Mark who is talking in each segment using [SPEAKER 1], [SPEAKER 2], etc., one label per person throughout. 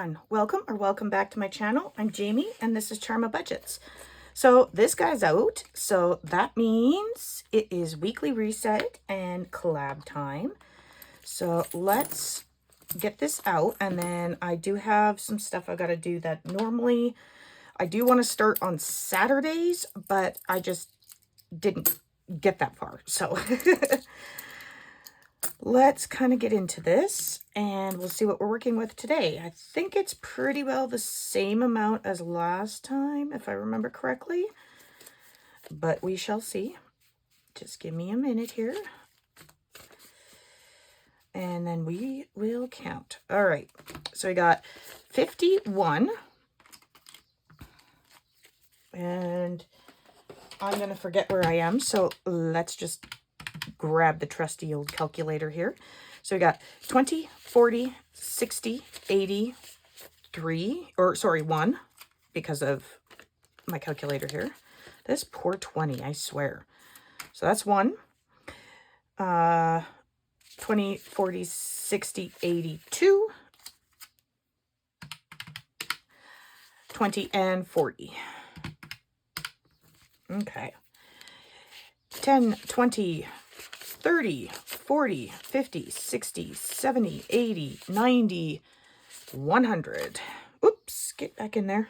[SPEAKER 1] everyone, welcome back to my channel. I'm Jamie and this is Charmabudgets. So this guy's out, so that means it is weekly reset and collab time. So let's get this out, and then I do have some stuff I got to do that normally I do want to start on Saturdays, but I just didn't get that far. So let's kind of get into this and we'll see what we're working with today. I think it's pretty well the same amount as last time, if I remember correctly, but we shall see. Just give me a minute here and then we will count. All right, so we got 51, and I'm gonna forget where I am, so let's just grab the trusty old calculator here. So we got 20, 40, 60, 80, 1, because of my calculator here. This poor 20, I swear. So that's 1. 20, 40, 60, 80, 2. 20 and 40. Okay. 10, 20, 30, 40, 50, 60, 70, 80, 90, 100. Oops, get back in there.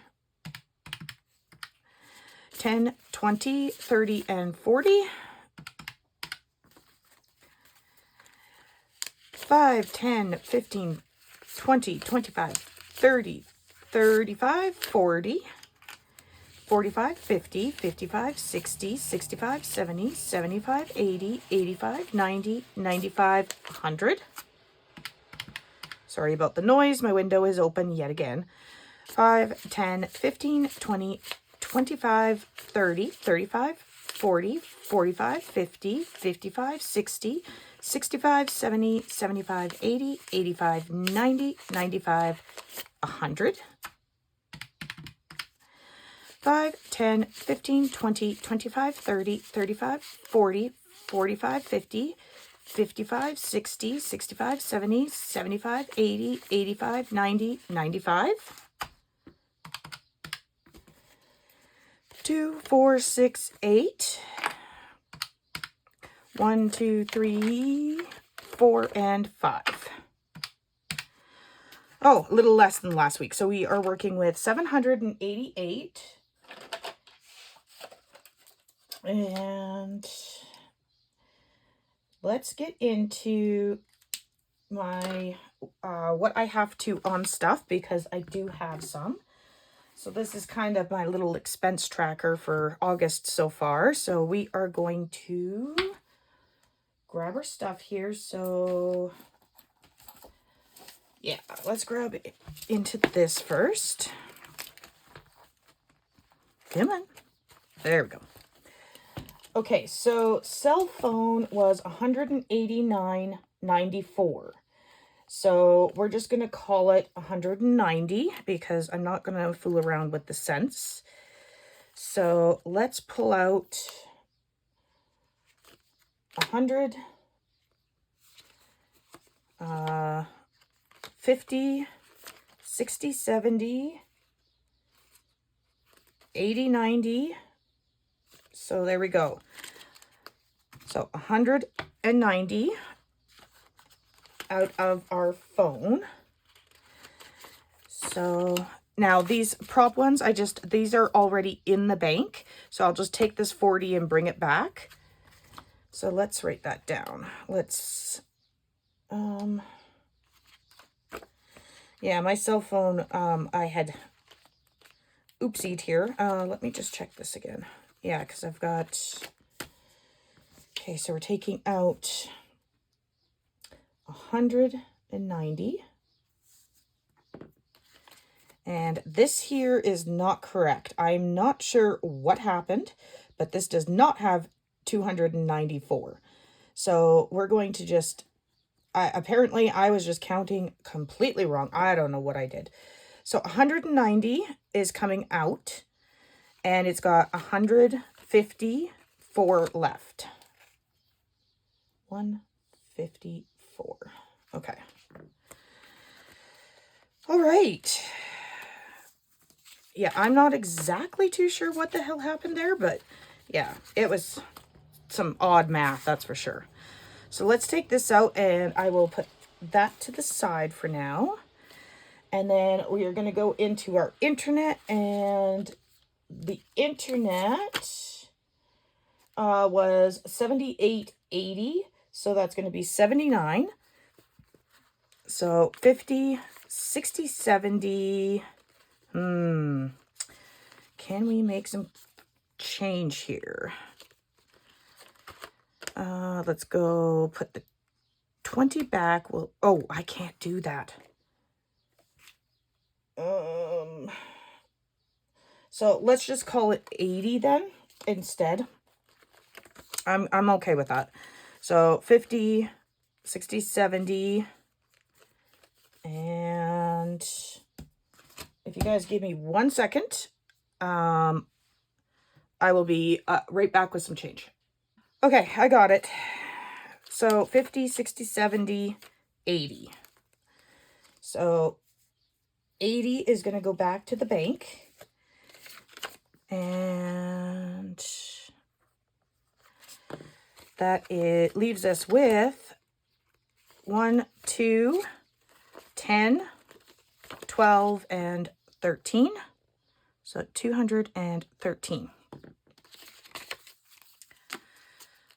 [SPEAKER 1] 10, 20, 30, and 40. 5, 10, 15, 20, 25, 30, 35, 40. 45, 50, 55, 60, 65, 70, 75, 80, 85, 90, 95, 100. Sorry about the noise. My window is open yet again. 5, 10, 15, 20, 25, 30, 35, 40, 45, 50, 55, 60, 65, 70, 75, 80, 85, 90, 95, 100. 5, 10, 15, 20, 25, 30, 35, 40, 45, 50, 55, 60, 65, 70, 75, 80, 85, 90, 95. 2, 4, 6, 8. 1, 2, 3, 4, and 5. Oh, a little less than last week. So we are working with 788. And let's get into my what I have to on stuff, because I do have some. So this is kind of my little expense tracker for August so far. So we are going to grab our stuff here. So yeah, let's grab it into this first. Come on. There we go. Okay, so cell phone was $189.94. So we're just going to call it 190 because I'm not going to fool around with the cents. So let's pull out 100, 50, 60, 70, 80, 90. So there we go. So 190 out of our phone. So now these prop ones, these are already in the bank. So I'll just take this 40 and bring it back. So let's write that down. Let's, yeah, my cell phone, I had oopsied here. Let me just check this again. Yeah, because I've got, okay, so we're taking out 190. And this here is not correct. I'm not sure what happened, but this does not have 294. So we're going to just, apparently I was just counting completely wrong. I don't know what I did. So 190 is coming out. And it's got 154 left. 154. Okay. All right. Yeah, I'm not exactly too sure what the hell happened there, but yeah, it was some odd math, that's for sure. So let's take this out and I will put that to the side for now. And then we are going to go into our internet, and the internet was 78.80. So that's going to be 79. So 50, 60, 70. Can we make some change here? Let's go put the 20 back. Well, oh, I can't do that. So let's just call it 80 then instead. I'm okay with that. So 50, 60, 70. And if you guys give me 1 second, I will be right back with some change. Okay, I got it. So 50, 60, 70, 80. So 80 is going to go back to the bank. And that it leaves us with 1, 2, 10, 12, and 13. So 213.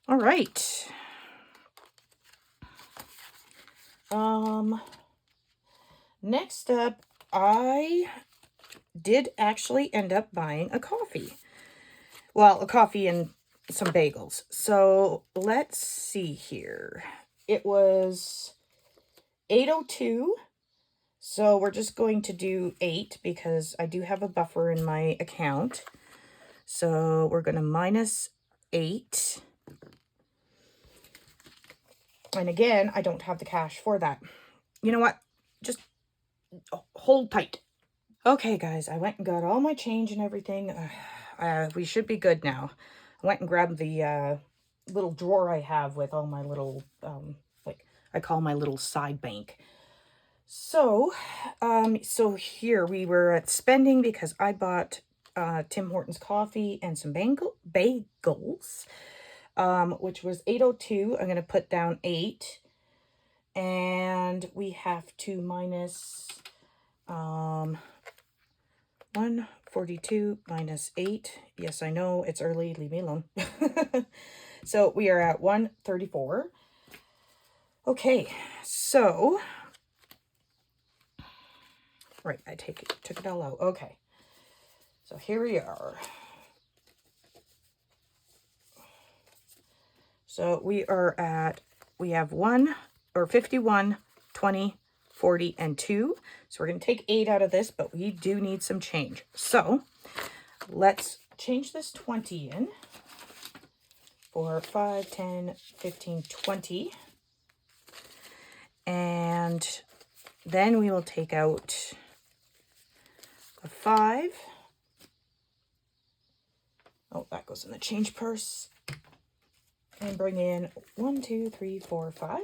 [SPEAKER 1] All right. Next up, I did actually end up buying a coffee. Well, a coffee and some bagels. So let's see here. It was 8.02. So we're just going to do 8 because I do have a buffer in my account. So we're going to minus 8. And again, I don't have the cash for that. You know what? Just hold tight. Okay, guys, I went and got all my change and everything. We should be good now. I went and grabbed the little drawer I have with all my little, like I call my little side bank. So, so here we were at spending because I bought Tim Hortons coffee and some bagels, which was 8.02. I'm going to put down 8. And we have to minus 142 minus 8. Yes, I know it's early. Leave me alone. So we are at 134. Okay, so right, I took it all out. Okay, so here we are. So we have 51, 20, 40, and 2. So we're going to take 8 out of this, but we do need some change. So let's change this 20 in for 5, 10, 15, 20. And then we will take out a 5. Oh, that goes in the change purse. And bring in 1, 2, 3, 4, 5.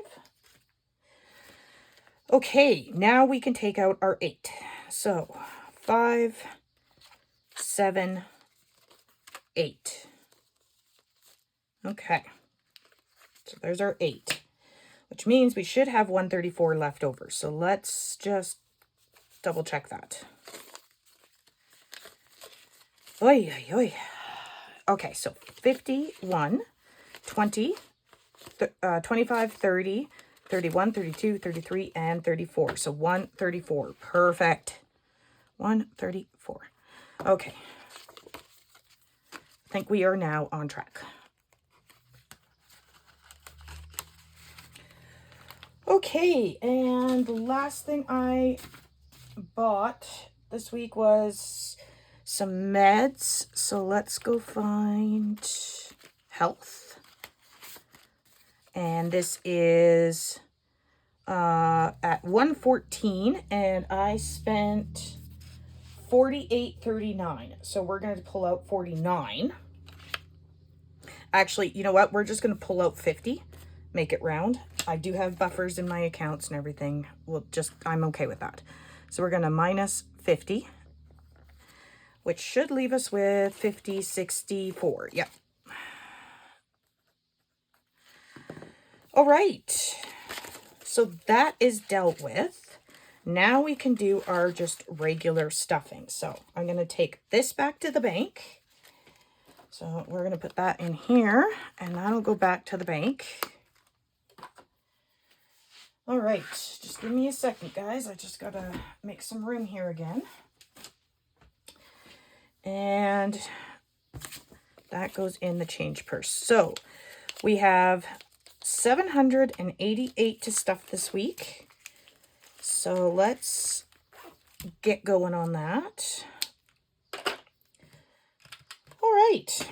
[SPEAKER 1] Okay, now we can take out our 8. So 5, 7, 8. Okay, so there's our 8, which means we should have 134 left over. So let's just double check that. Oy, oy, oy. Okay, so 51, 20, 25, 30, 31, 32, 33, and 34. So 134. Perfect. 134. Okay. I think we are now on track. Okay, and the last thing I bought this week was some meds. So let's go find health. And this is at 114, and I spent 48.39. So we're going to pull out 49. Actually, you know what? We're just going to pull out 50, make it round. I do have buffers in my accounts and everything. I'm okay with that. So we're going to minus 50, which should leave us with 50, 64. Yep. All right. So that is dealt with. Now we can do our just regular stuffing. So I'm going to take this back to the bank. So we're going to put that in here, and that'll go back to the bank. All right, just give me a second, guys. I just got to make some room here again. And that goes in the change purse. So we have 788 to stuff this week. So let's get going on that. All right.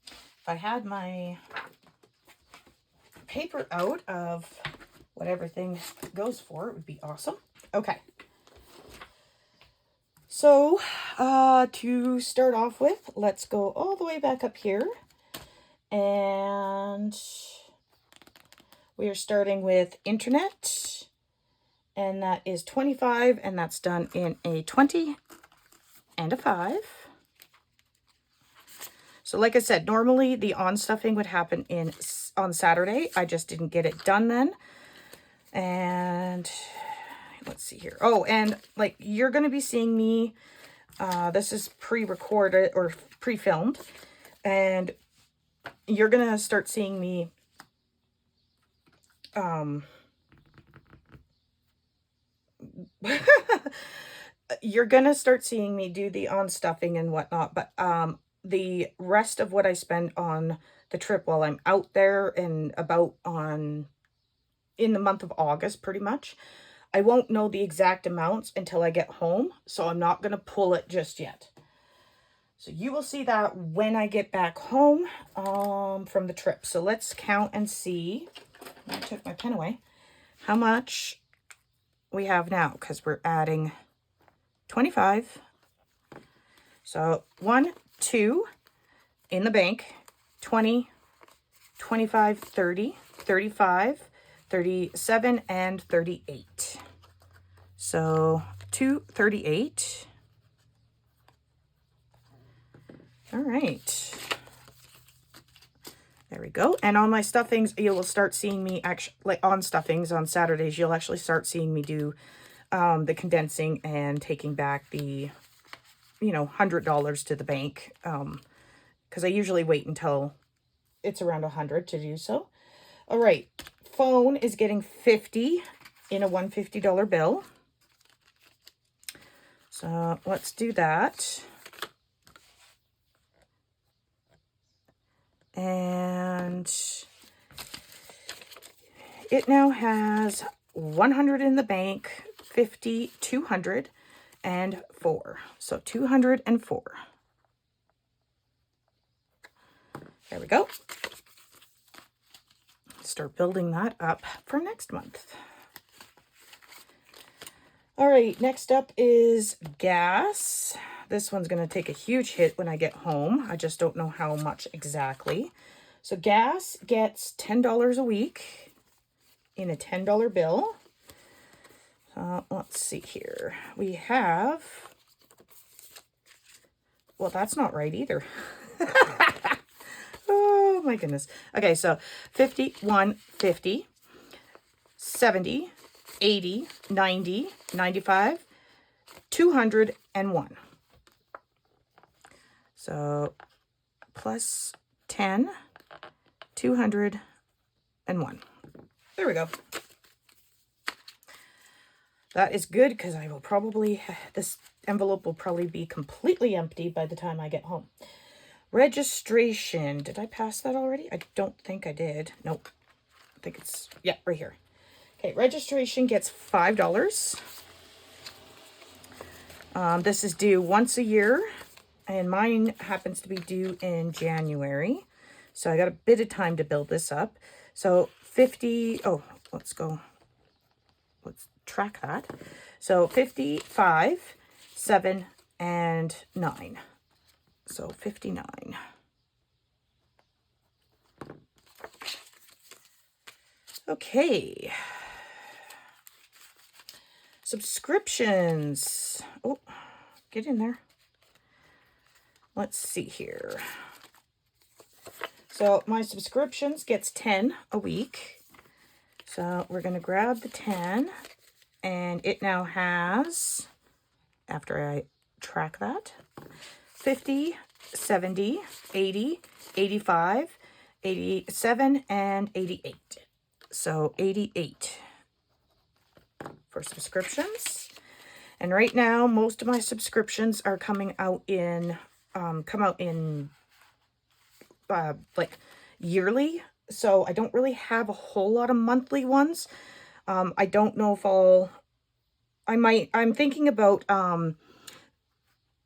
[SPEAKER 1] If I had my paper out of what everything goes for, it would be awesome. Okay. So to start off with, let's go all the way back up here. And we are starting with internet. And that is 25, and that's done in a 20 and a 5. So like I said, normally the on-stuffing would happen on Saturday. I just didn't get it done then. And let's see here. Oh, and like you're going to be seeing me, this is pre-recorded or pre-filmed. And you're going to start seeing me you're gonna start seeing me do the on-stuffing and whatnot, but the rest of what I spend on the trip while I'm out there and about in the month of August, pretty much, I won't know the exact amounts until I get home, so I'm not gonna pull it just yet. So you will see that when I get back home from the trip. So let's count and see. I took my pen away. How much we have now, because we're adding 25. So 1, 2 in the bank, 20, 25, 30, 35, 37, and 38. So 238. All right. There we go. And on my stuffings, you will start seeing me actually, like on stuffings on Saturdays, you'll actually start seeing me do the condensing and taking back the, $100 to the bank. Because I usually wait until it's around 100 to do so. All right. Phone is getting 50 in a $150 bill. So let's do that. And it now has 100 in the bank, 50, 200, and 4. So 204. There we go. Start building that up for next month. All right, next up is gas. This one's going to take a huge hit when I get home. I just don't know how much exactly. So gas gets $10 a week in a $10 bill. Let's see here. We have, well, that's not right either. Oh my goodness. Okay, so 50, 50, 70, 80, 90, 95, 201. So plus 10, 201. There we go. That is good because I will probably, this envelope will probably be completely empty by the time I get home. Registration. Did I pass that already? I don't think I did. Nope. I think it's, yeah, right here. Okay, registration gets $5. This is due once a year, and mine happens to be due in January. So I got a bit of time to build this up. So 50, oh, let's go. Let's track that. So 55, 7, and 9. So 59. Okay. Subscriptions. Oh, get in there. Let's see here. So my subscriptions gets 10 a week. So we're going to grab the 10, and it now has, after I track that, 50, 70, 80, 85, 87, and 88. So 88 for subscriptions. And right now, most of my subscriptions are coming out in, like yearly. So I don't really have a whole lot of monthly ones. I don't know if I'm thinking about,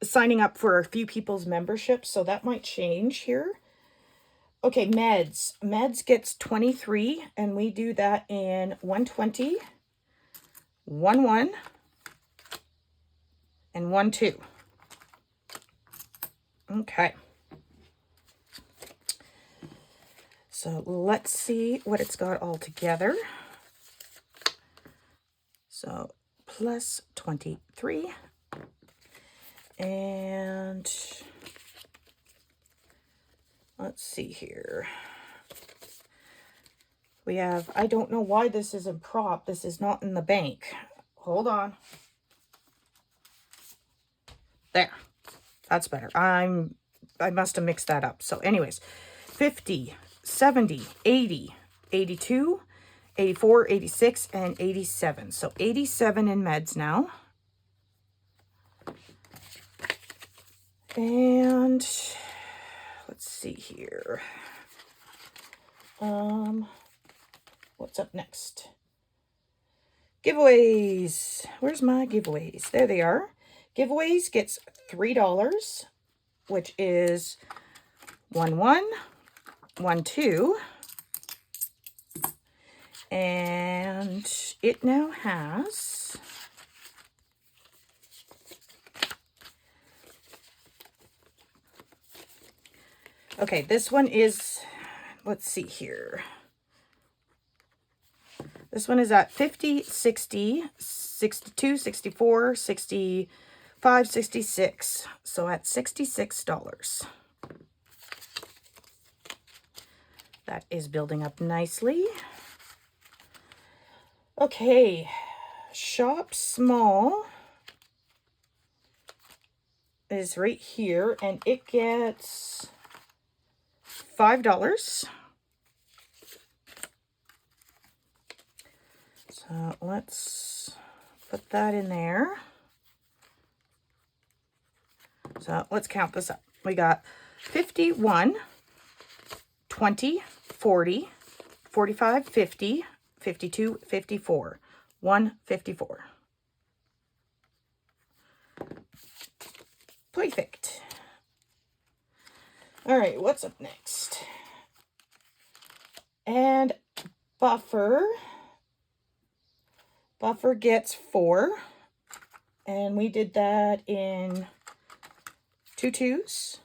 [SPEAKER 1] signing up for a few people's memberships. So that might change here. Okay, meds. Meds gets 23, and we do that in 120, 11, and 12. Okay. So let's see what it's got all together. So plus 23. And let's see here. We have, I don't know why this isn't prop. This is not in the bank. Hold on. There. That's better. I must have mixed that up. So anyways, 50, 70, 80, 82, 84, 86, and 87. So 87 in meds now. And let's see here. What's up next? Giveaways. Where's my giveaways? There they are. Giveaways gets $3, which is 11, 12, and it now has okay, this one is, let's see here. This one is at 50, 60, 62, 64, 65, 66. So at $66. That is building up nicely. Okay, shop small is right here, and it gets $5. So let's put that in there. So let's count this up. We got 51, 20, 40, 45, 50, 52, 54, 154. Perfect. All right, what's up next? And buffer. Buffer gets 4. And we did that in 2 2s.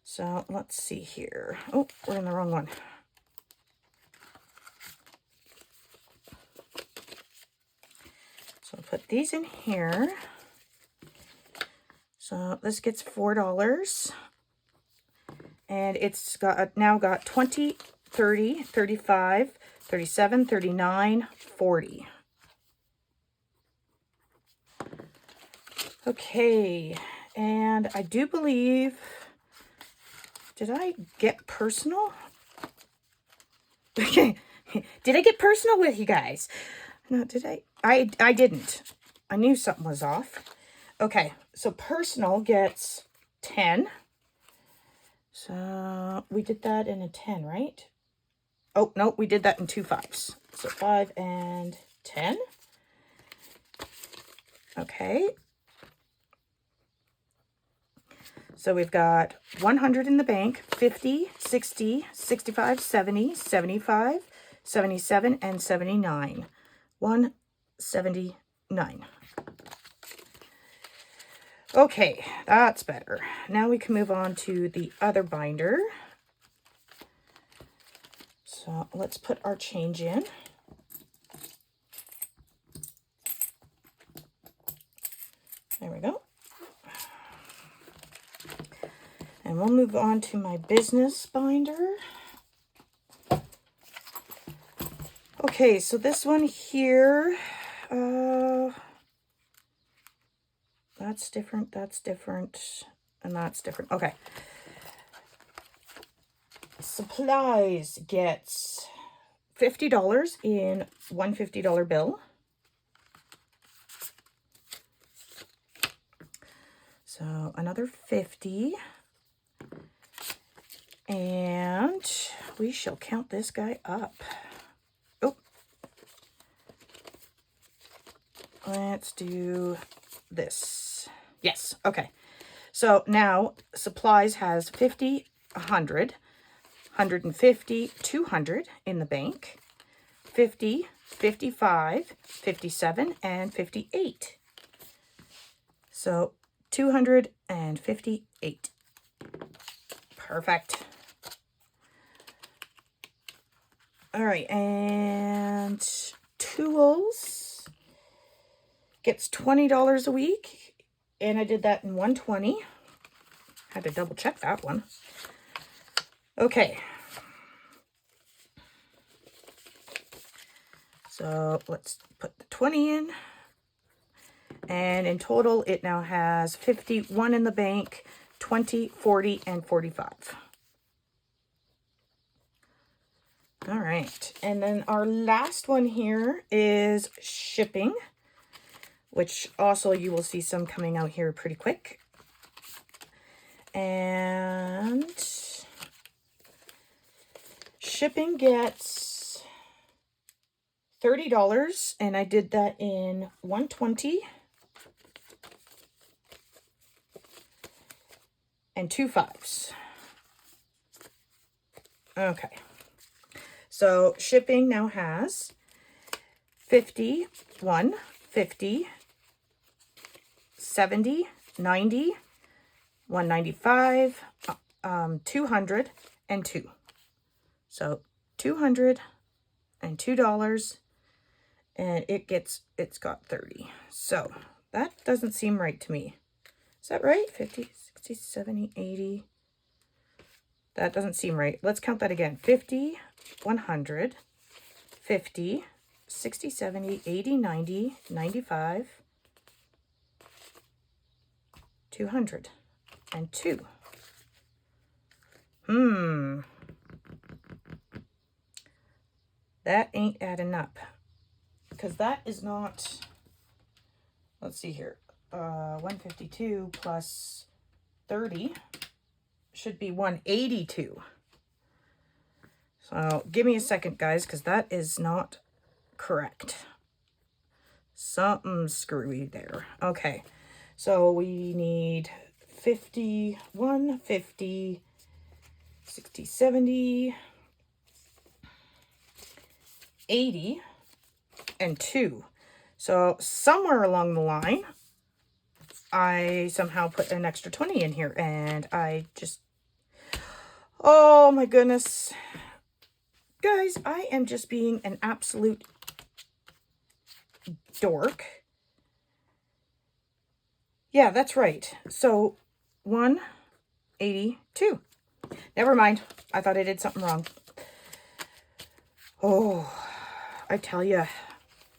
[SPEAKER 1] So let's see here. Oh, we're in the wrong one. So I'll put these in here. So this gets $4. And it's got now got 20, 30, 35, 37, 39, 40. Okay, and I do believe, did I get personal? Did I get personal with you guys? No, did I? I didn't. I knew something was off. Okay, so personal gets 10. So we did that in a 10, right? Oh, no, we did that in 2 5s. So 5 and 10. Okay. So we've got 100 in the bank, 50, 60, 65, 70, 75, 77, and 79. 179. Okay, that's better. Now we can move on to the other binder. So let's put our change in. There we go. And we'll move on to my business binder. Okay, so this one here, that's different, and that's different. Okay. Supplies gets $50 in one $50 bill. So another 50. And we shall count this guy up. Oh. Let's do this. Yes, okay. So now supplies has 50, 100, 150, 200 in the bank, 50, 55, 57, and 58. So 258. Perfect. All right, and tools gets $20 a week, and I did that in 120. Had to double check that one. Okay. So let's put the 20 in. And in total, it now has 51 in the bank, 20, 40, and 45. All right. And then our last one here is shipping, which also you will see some coming out here pretty quick. And shipping gets $30, and I did that in 120 and 2 5s. Okay. So shipping now has 51, 50, 70, 90, 195, 200, and 2. So $202, and it's got 30. So that doesn't seem right to me. Is that right? 50, 60, 70, 80. That doesn't seem right. Let's count that again. 50, 100, 50, 60, 70, 80, 90, 95, 200, and 2. That ain't adding up. Because that is not, let's see here. 152 plus 30 should be 182. So give me a second, guys, because that is not correct. Something screwy there. Okay, so we need 51, 50, 60, 70, 80, and 2. So somewhere along the line, I somehow put an extra 20 in here, and I just, oh my goodness. Guys, I am just being an absolute dork. Yeah, that's right. So 182. Never mind. I thought I did something wrong. Oh, I tell you,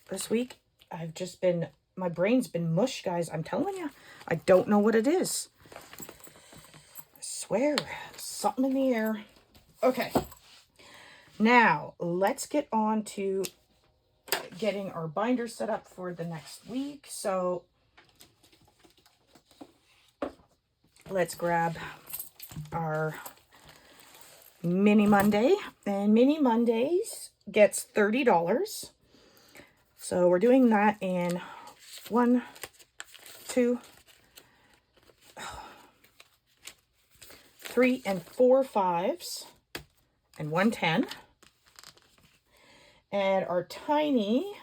[SPEAKER 1] this week I've just been, my brain's been mush, guys. I'm telling you, I don't know what it is. I swear, something in the air. Okay. Now, let's get on to getting our binder set up for the next week. So, let's grab our Mini Monday. And Mini Mondays gets $30. So, we're doing that in 1, 2, 3, and 4 5s, and 110. And our tiny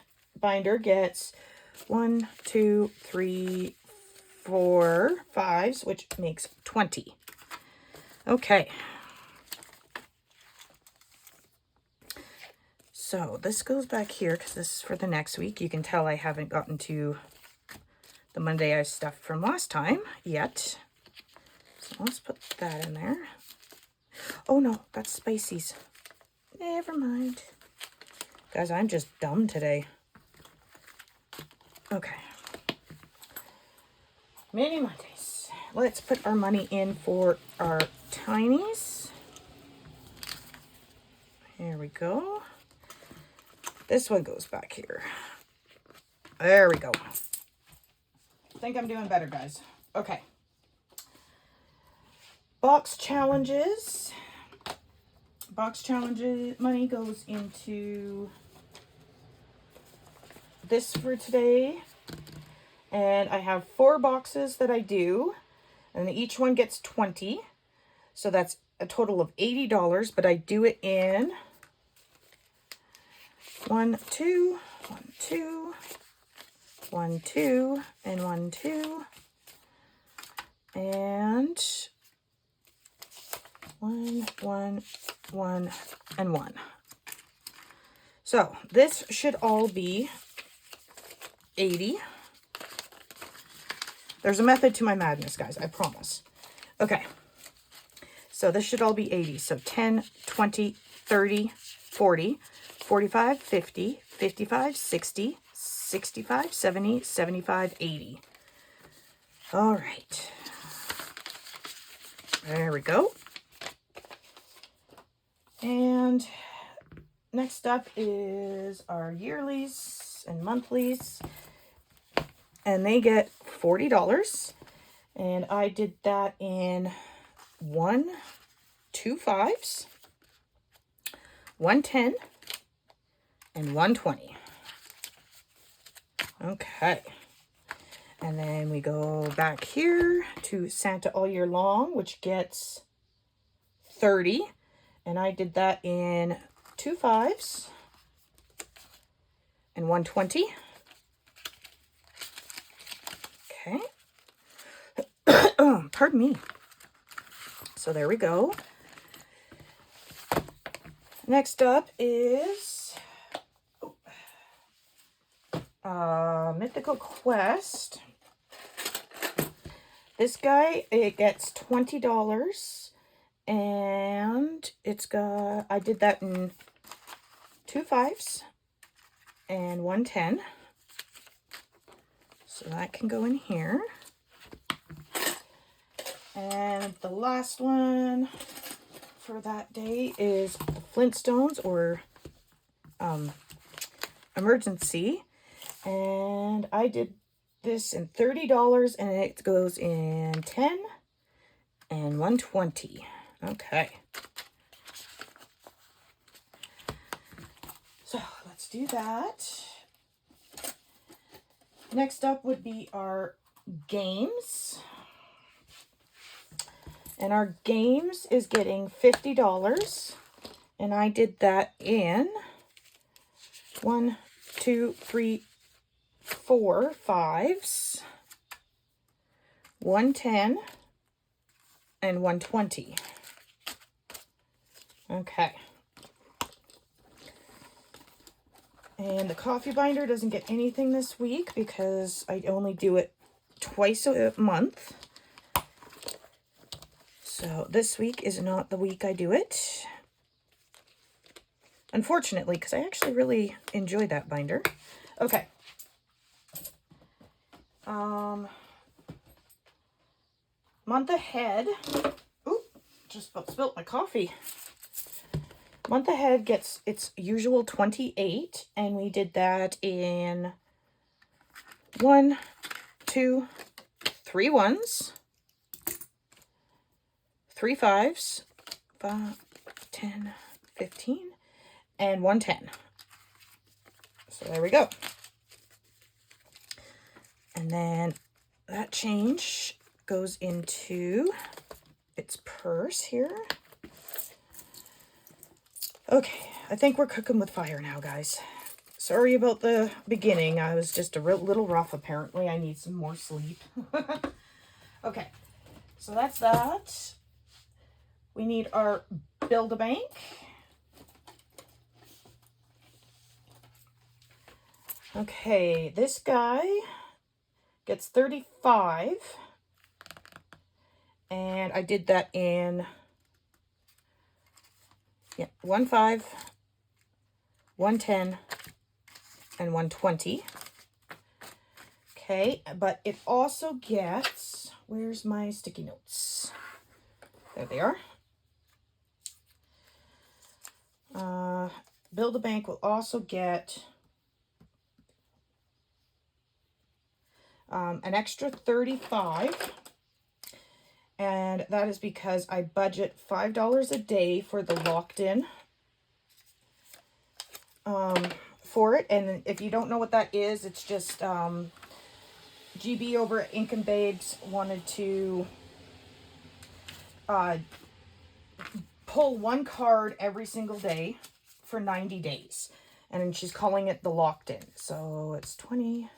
[SPEAKER 1] binder gets 1, 2, 3, 4 5s, which makes 20. Okay. So this goes back here because this is for the next week. You can tell I haven't gotten to the Monday Ice stuff from last time yet. So let's put that in there. Oh no, that's spices. Never mind. Guys, I'm just dumb today. Okay. Mini Mondays. Let's put our money in for our tinies. Here we go. This one goes back here. There we go. I think I'm doing better, guys. Okay. Box challenges. Box challenges money goes into this for today. And I have 4 boxes that I do. And each one gets 20. So that's a total of $80. But I do it in 1, 2, 1, 2, 1, 2, and 1, 2. And 1, 1, 1, and 1. So this should all be 80. There's a method to my madness, guys, I promise. Okay. So this should all be 80. So 10, 20, 30, 40, 45, 50, 55, 60, 65, 70, 75, 80. All right. There we go. And next up is our yearlies and monthlies. And they get $40. And I did that in 1, 2 5s, 1 10, and 1 20. Okay. And then we go back here to Santa All Year Long, which gets 30. And I did that in 2 5s and 1 20. Okay. Pardon me. So there we go. Next up is Mythical Quest. This guy, it gets $20. And it's got, I did that in 2 5s and 1 10. So that can go in here. And the last one for that day is the Flintstones or Emergency. And I did this in $30 and it goes in 10 and 120. Okay. So let's do that. Next up would be our games. And our games is getting $50. And I did that in 1, 2, 3, 4 5s, 1 10, and 1 20. Okay. And the coffee binder doesn't get anything this week because I only do it twice a month. So this week is not the week I do it. Unfortunately, because I actually really enjoy that binder. Okay. Month ahead. Ooh, just about spilt my coffee. Month ahead gets its usual 28, and we did that in 1, 2, 3 1s, 3 5s, 5, 10, 15, and 1 10. So there we go. And then that change goes into its purse here. Okay, I think we're cooking with fire now, guys. Sorry about the beginning. I was just a little rough, apparently. I need some more sleep. Okay, so that's that. We need our Build-A-Bank. Okay, this guy gets 35. And I did that in 1.5, 1.10, and 1.20. Okay, but it also gets, where's my sticky notes? There they are. Build-A-Bank will also get an extra 35. And that is because I budget $5 a day for the locked-in for it. And if you don't know what that is, it's just GB over at Ink and Babes wanted to pull one card every single day for 90 days. And she's calling it the locked-in. So it's 20,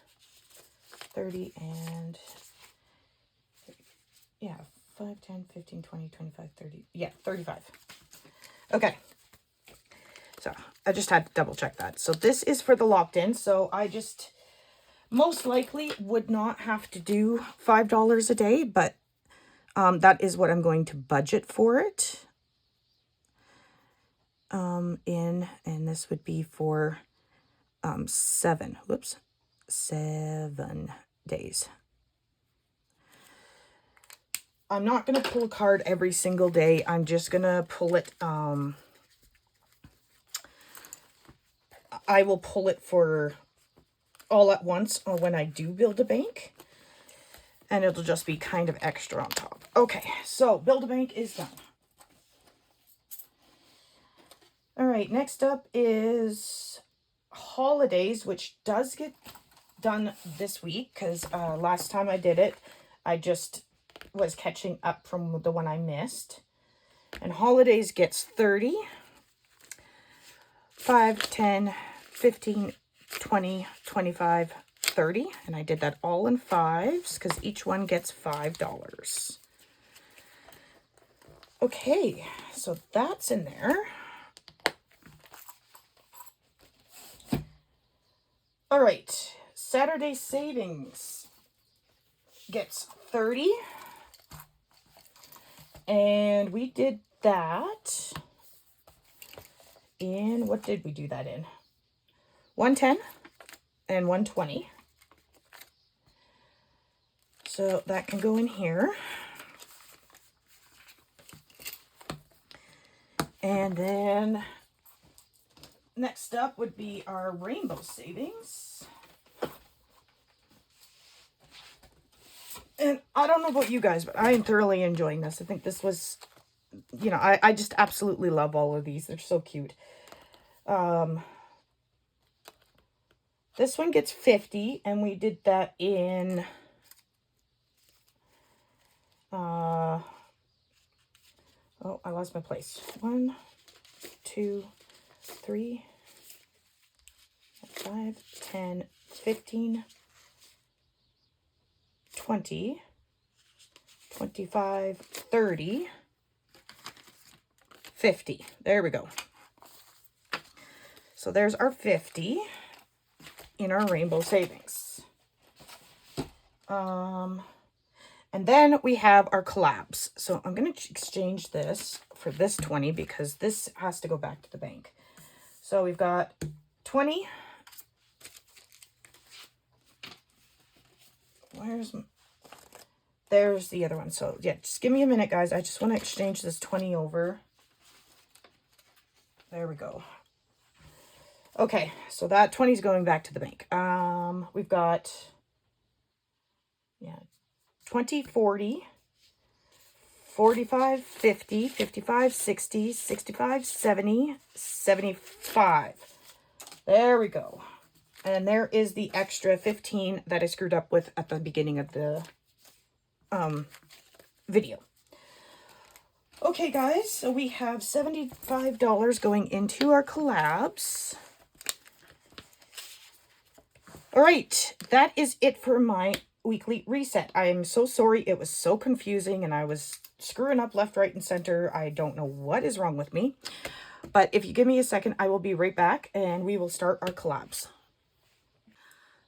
[SPEAKER 1] 30, and yeah, 5, 10, 15, 20, 25, 30. Yeah, 35. Okay. So I just had to double check that. So this is for the locked-in. So I just most likely would not have to do $5 a day, but that is what I'm going to budget for it. And this would be for 7 days. I'm not going to pull a card every single day. I'm just going to pull it. I will pull it for all at once when I do Build-A-Bank. And it'll just be kind of extra on top. Okay, so Build-A-Bank is done. All right, next up is holidays, which does get done this week because last time I did it, I just was catching up from the one I missed. And holidays gets 30, 5, 10, 15, 20, 25, 30. And I did that all in 5s because each one gets $5. Okay, so that's in there. All right, Saturday savings gets 30. And we did that in, what did we do that in? 110 and 120. So that can go in here. And then next up would be our rainbow savings. And I don't know about you guys, but I am thoroughly enjoying this. I think this was, you know, I just absolutely love all of these. They're so cute. This one gets 50, and we did that in, oh, I lost my place. 1, 2, 3, 5, 10, 15, 20, 25, 30, 50. There we go. So there's our 50 in our rainbow savings. And then we have our collabs. So I'm going to exchange this for this 20 because this has to go back to the bank. So we've got 20. There's the other one. So yeah, just give me a minute, guys. I just want to exchange this 20 over. There we go. Okay, so that 20 is going back to the bank. We've got, 20, 40, 45, 50, 55, 60, 65, 70, 75. There we go. And there is the extra 15 that I screwed up with at the beginning of the video. Okay, guys, so we have $75 going into our collabs. All right, that is it for my weekly reset. I am so sorry. It was so confusing and I was screwing up left, right, and center. I don't know what is wrong with me. But if you give me a second, I will be right back and we will start our collabs.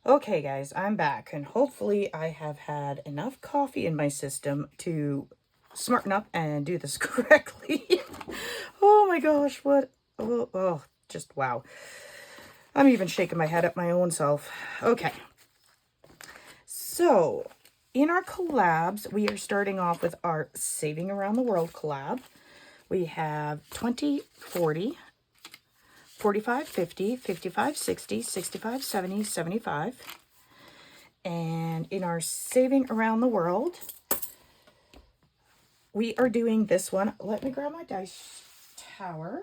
[SPEAKER 1] Okay, guys, I'm back, and hopefully I have had enough coffee in my system to smarten up and do this correctly. Oh my gosh, what? Oh, just wow. I'm even shaking my head at my own self. Okay, so in our collabs, we are starting off with our Saving Around the World collab. We have 20, 40, 45, 50, 55, 60, 65, 70, 75. And in our Saving Around the World, we are doing this one. Let me grab my dice tower.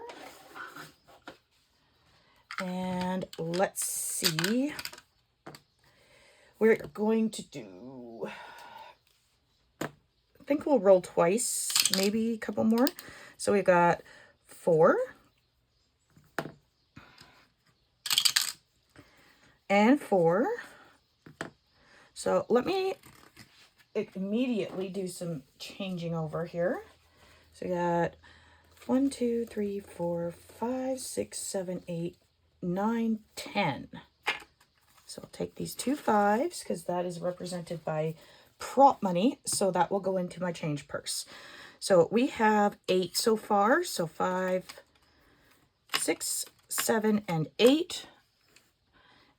[SPEAKER 1] And let's see. We're going to do, I think we'll roll twice, maybe a couple more. So we got 4 and 4. So let me immediately do some changing over here. So we got 1, 2, 3, 4, 5, 6, 7, 8, 9, 10. So I'll take these 2 5s because that is represented by prop money. So that will go into my change purse. So we have 8 so far. So 5, 6, 7, and 8.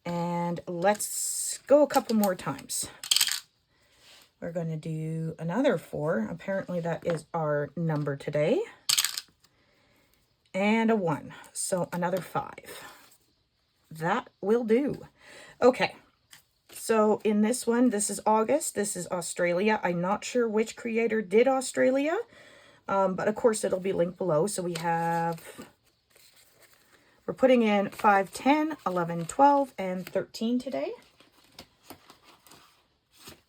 [SPEAKER 1] And let's go a couple more times. We're going to do another 4. Apparently that is our number today. And a 1. So another 5. That will do. Okay. So in this one, this is August. This is Australia. I'm not sure which creator did Australia. But of course it'll be linked below. So we're putting in 5, 10, 11, 12, and 13 today.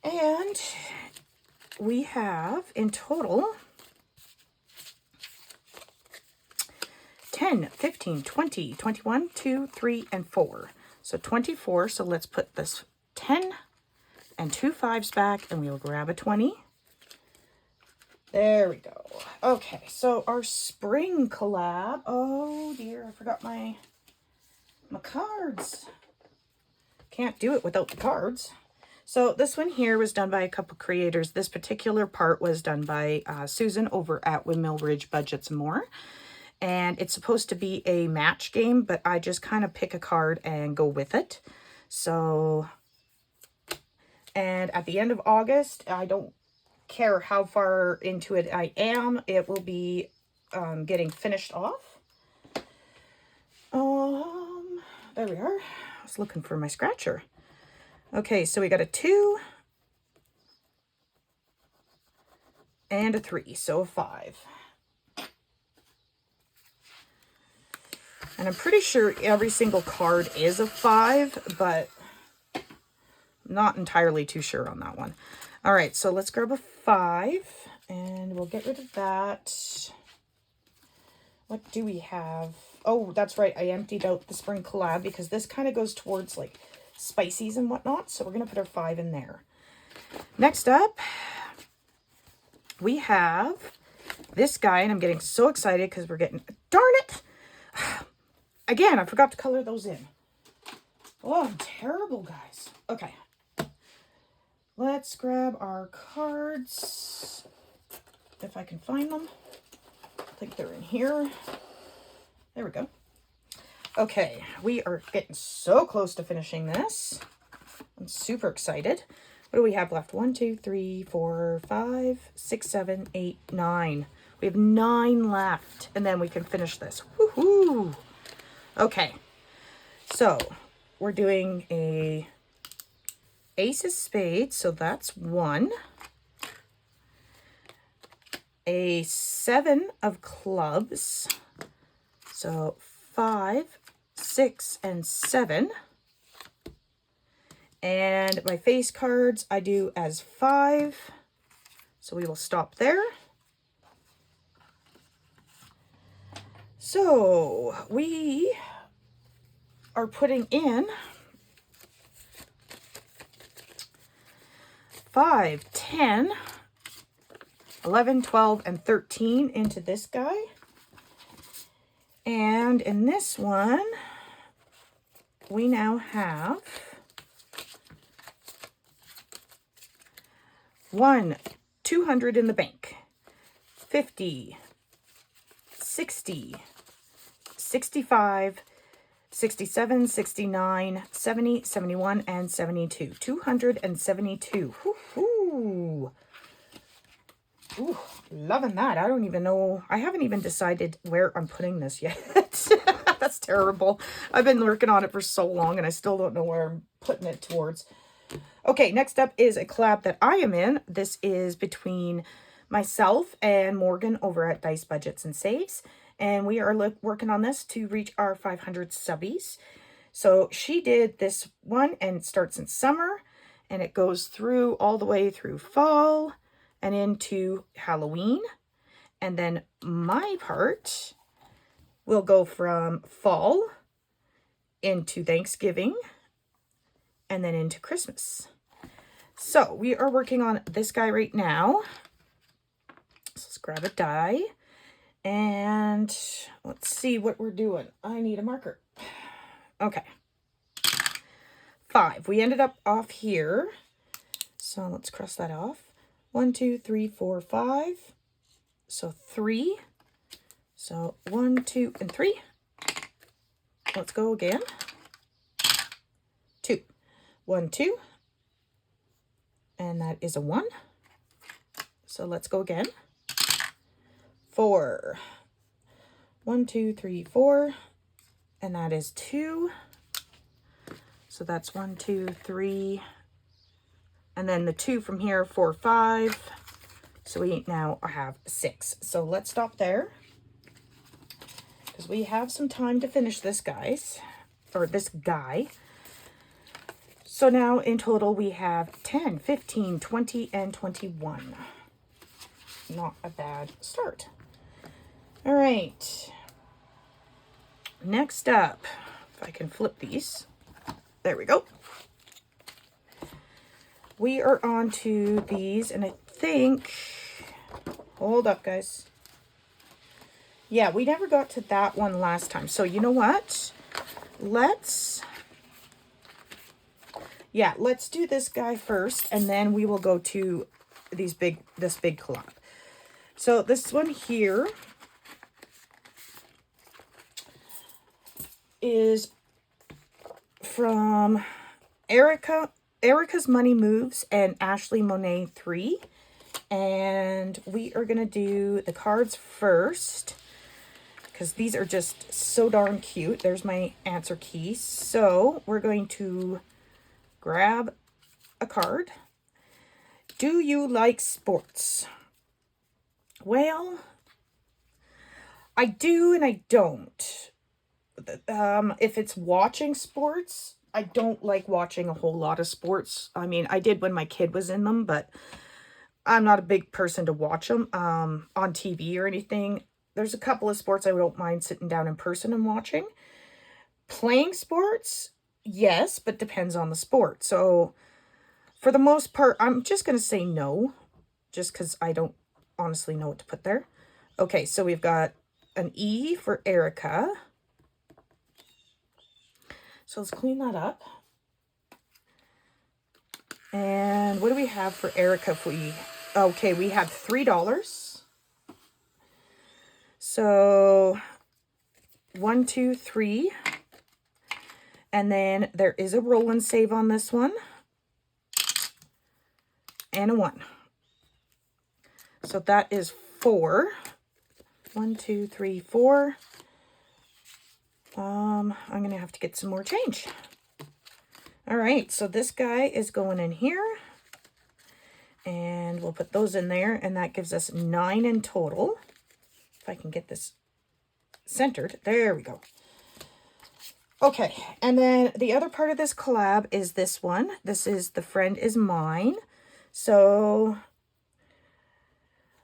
[SPEAKER 1] And we have in total 10, 15, 20, 21, 2, 3, and 4. So 24. So let's put this 10 and 2 5s back, and we'll grab a 20. There we go. Okay, so our spring collab. Oh dear, I forgot my cards. Can't do it without the cards. So this one here was done by a couple creators. This particular part was done by Susan over at windmillridgebudgets and more. And it's supposed to be a match game, but I just kind of pick a card and go with it. So, and at the end of August, I don't care how far into it I am, it will be getting finished off. There we are. I was looking for my scratcher. Okay, so we got a 2 and a 3, so a 5. And I'm pretty sure every single card is a 5, but I'm not entirely too sure on that one. All right, so let's grab a 5, and we'll get rid of that. What do we have? Oh, that's right. I emptied out the spring collab because this kind of goes towards like spices and whatnot. So we're going to put our 5 in there. Next up, we have this guy, and I'm getting so excited because we're getting, darn it. Again, I forgot to color those in. Oh, I'm terrible, guys. Okay. Let's grab our cards, if I can find them. I think they're in here. There we go. Okay, we are getting so close to finishing this. I'm super excited. What do we have left? 1, 2, 3, 4, 5, 6, 7, 8, 9. We have 9 left, and then we can finish this. Woohoo! Okay, so we're doing a ace of spades, so that's 1. A 7 of clubs, so 5, 6, and 7. And my face cards I do as 5, so we will stop there. So we are putting in 5, 10, 11, 12, and 13 into this guy. And in this one, we now have 1, 200 in the bank. 50, 60, 65, 67, 69, 70, 71, and 72. 272. Ooh, loving that. I don't even know. I haven't even decided where I'm putting this yet. That's terrible. I've been working on it for so long and I still don't know where I'm putting it towards. Okay, next up is a collab that I am in. This is between myself and Morgan over at Dice Budgets and Saves. And we are working on this to reach our 500 subbies. So she did this one and it starts in summer and it goes through all the way through fall and into Halloween. And then my part will go from fall into Thanksgiving and then into Christmas. So we are working on this guy right now. So let's grab a die and let's see what we're doing. I need a marker. Okay. 5. We ended up off here. So let's cross that off. 1, 2, 3, 4, 5. So 3. So 1, 2, and 3. Let's go again. 2. 1, 2. And that is a 1. So let's go again. 4. 1, 2, 3, 4. And that is 2. So that's 1, 2, 3. And then the 2 from here, 4, 5. So we now have 6. So let's stop there, because we have some time to finish this, guys, or this guy. So now in total we have 10, 15, 20, and 21. Not a bad start. All right. Next up, if I can flip these. There we go. We are on to these, and I think, hold up, guys. Yeah, we never got to that one last time. So you know what? Let's do this guy first, and then we will go to this big collab. So this one here is from Erica's Money Moves and Ashley Monet 3. And we are going to do the cards first, because these are just so darn cute. There's my answer key. So we're going to grab a card. Do you like sports? Well, I do and I don't. If it's watching sports, I don't like watching a whole lot of sports. I mean, I did when my kid was in them, but I'm not a big person to watch them on TV or anything. There's a couple of sports I don't mind sitting down in person and watching. Playing sports, yes, but depends on the sport. So for the most part, I'm just going to say no, just because I don't honestly know what to put there. Okay, so we've got an E for Erica. So let's clean that up. And what do we have for Erica if we... Okay, we have $3. So 1, 2, 3. And then there is a roll and save on this one. And a 1. So that is 4. 1, 2, 3, 4. I'm going to have to get some more change. All right, so this guy is going in here. And we'll put those in there, and that gives us 9 in total. If I can get this centered. There we go. Okay, and then the other part of this collab is this one. This is The Friend Is Mine. So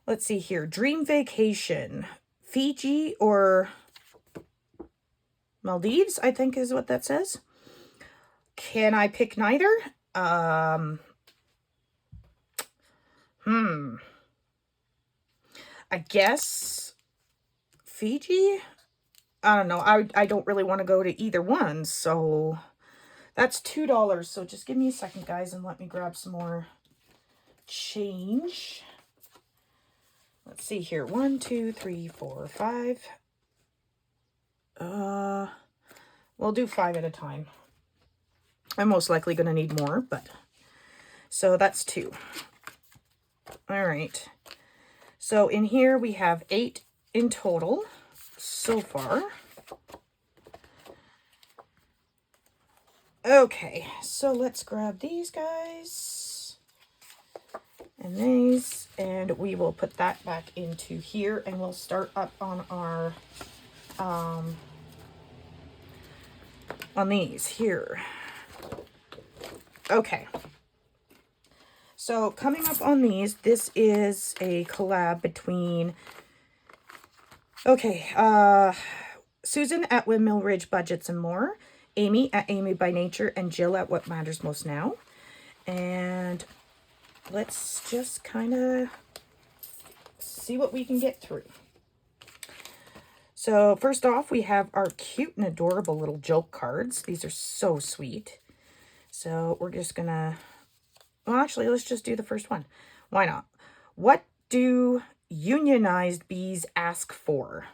[SPEAKER 1] let's see here. Dream vacation. Fiji or Maldives, I think is what that says. Can I pick neither? I guess Fiji? I don't know. I don't really want to go to either one, so that's $2. So just give me a second, guys, and let me grab some more change. Let's see here. 1, 2, 3, 4, 5. We'll do 5 at a time. I'm most likely going to need more, but so that's 2. All right. So in here we have 8 in total so far. Okay, so let's grab these guys and these, and we will put that back into here, and we'll start up on our on these here. Okay, so coming up on these, this is a collab between Susan at Windmill Ridge Budgets and More, Amy at Amy by Nature, and Jill at What Matters Most Now. And let's just kind of see what we can get through. So first off, we have our cute and adorable little joke cards. These are so sweet. So we're just gonna, well, actually, let's just do the first one. Why not? What do unionized bees ask for?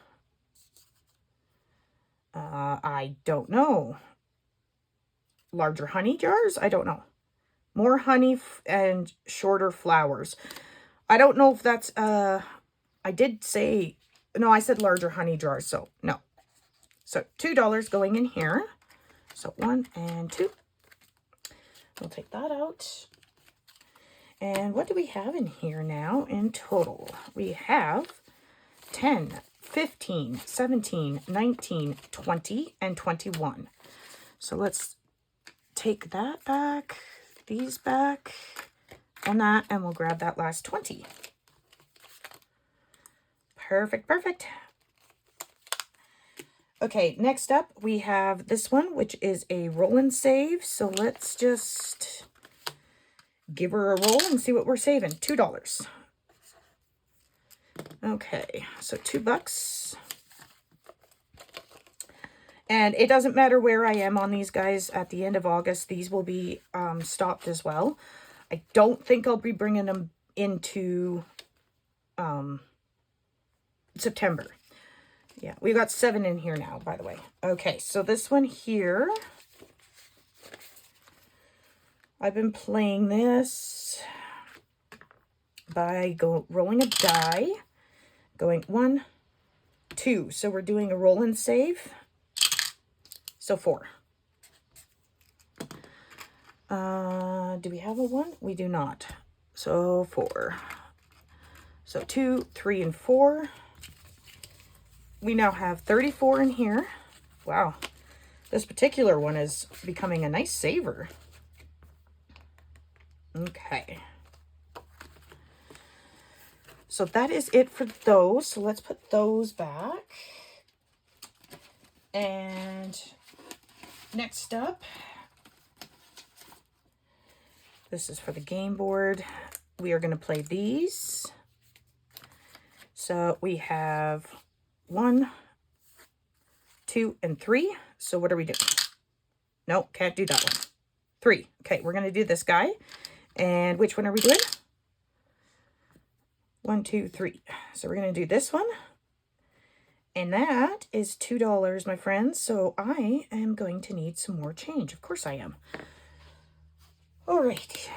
[SPEAKER 1] I don't know. Larger honey jars? I don't know. More honey and shorter flowers. I don't know if that's, I did say, no, I said larger honey jars, so no. So $2 going in here. So 1 and 2. We'll take that out. And what do we have in here now in total? We have 10, 15, 17, 19, 20, and 21. So let's take that back, these back, and that, and we'll grab that last 20. Perfect, perfect. Okay, next up we have this one, which is a roll and save. So let's just give her a roll and see what we're saving. $2. Okay, so $2. And it doesn't matter where I am on these guys. At the end of August, these will be stopped as well. I don't think I'll be bringing them into September. Yeah, we got 7 in here now, by the way. Okay, so this one here, I've been playing this by rolling a die, going 1, 2. So we're doing a roll and save. So 4. Do we have a 1? We do not. So 4. So 2, 3, and 4. We now have 34 in here. Wow. This particular one is becoming a nice saver. Okay. So that is it for those. So let's put those back. And next up, this is for the game board. We are going to play these. So we have 1, 2, and 3. So what are we doing? No, can't do that one. 3. Okay, we're going to do this guy. And which one are we doing? 1, 2, 3. So we're going to do this one. And that is $2, my friends. So I am going to need some more change. Of course I am. All right.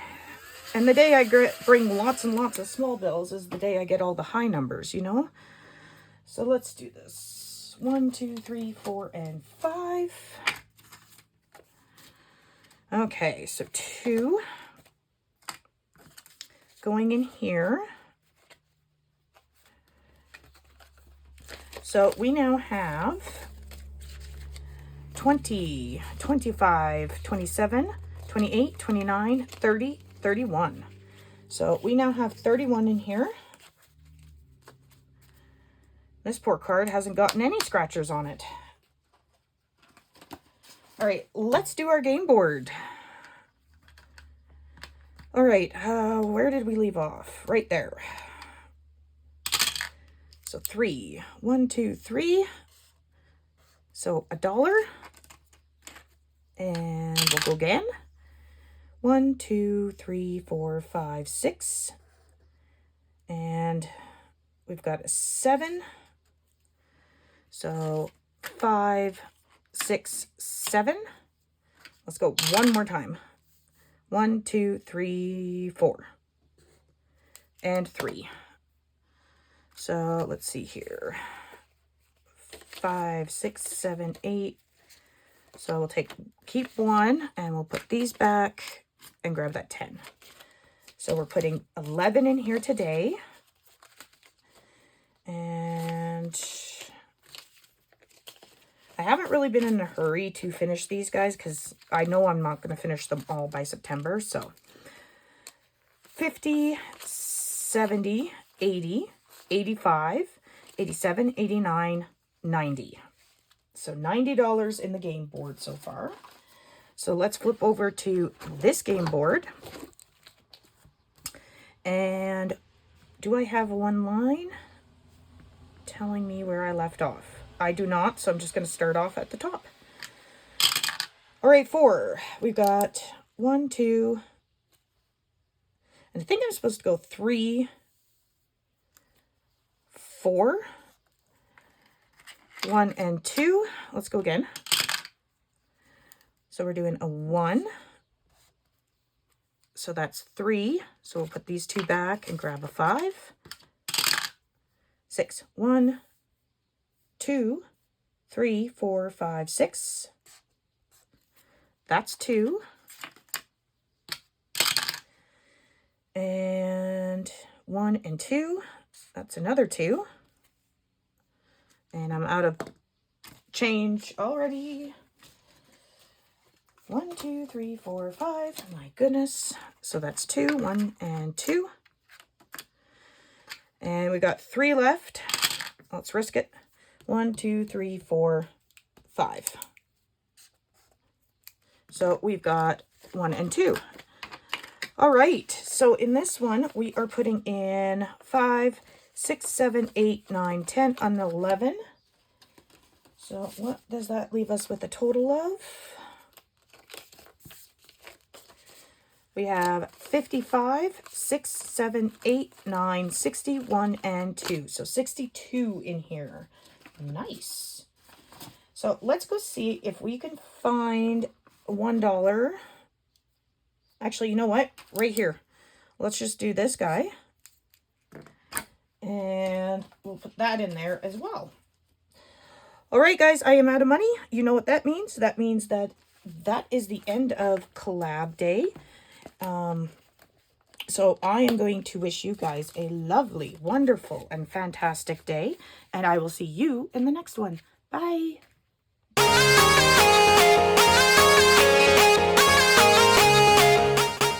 [SPEAKER 1] And the day I bring lots and lots of small bills is the day I get all the high numbers, you know? So let's do this. 1, 2, 3, 4, and 5. Okay, so 2 going in here. So we now have 20, 25, 27, 28, 29, 30, 31. So we now have 31 in here. This poor card hasn't gotten any scratchers on it. All right, let's do our game board. All right, where did we leave off? Right there. So 3, 1, 2, 3. So $1. And we'll go again. 1, 2, 3, 4, 5, 6. And we've got a 7. So 5, 6, 7. Let's go one more time. 1, 2, 3, 4. And 3. So let's see here. 5, 6, 7, 8. So we'll keep 1 and we'll put these back and grab that 10. So we're putting 11 in here today. And I haven't really been in a hurry to finish these guys because I know I'm not going to finish them all by September. So 50, 70, 80, 85, 87, 89, 90. So $90 in the game board so far. So let's flip over to this game board. And do I have one line telling me where I left off? I do not, so I'm just going to start off at the top. All right, 4. We've got 1, 2, and I think I'm supposed to go 3, 4, 1 and 2. Let's go again. So we're doing a 1. So that's 3. So we'll put these 2 back and grab a 5. 6. 1, 2, 3, 4, 5, 6. That's 2. And 1 and 2. That's another 2. And I'm out of change already. 1, 2, 3, 4, 5. My goodness. So that's 2, 1 and 2. And we got 3 left. Let's risk it. 1, 2, 3, 4, 5. So we've got 1 and 2. All right. So in this one, we are putting in 5, 6, 7, 8, 9, 10, and 11. So what does that leave us with a total of? We have 55, 6, 7, 8, 9, 61, and 2. So 62 in here. Nice. So let's go see if we can find $1. Actually, you know what? Right here. Let's just do this guy. And we'll put that in there as well. All right, guys, I am out of money. You know what that means? That means that is the end of collab day. So I am going to wish you guys a lovely, wonderful, and fantastic day. And I will see you in the next one. Bye.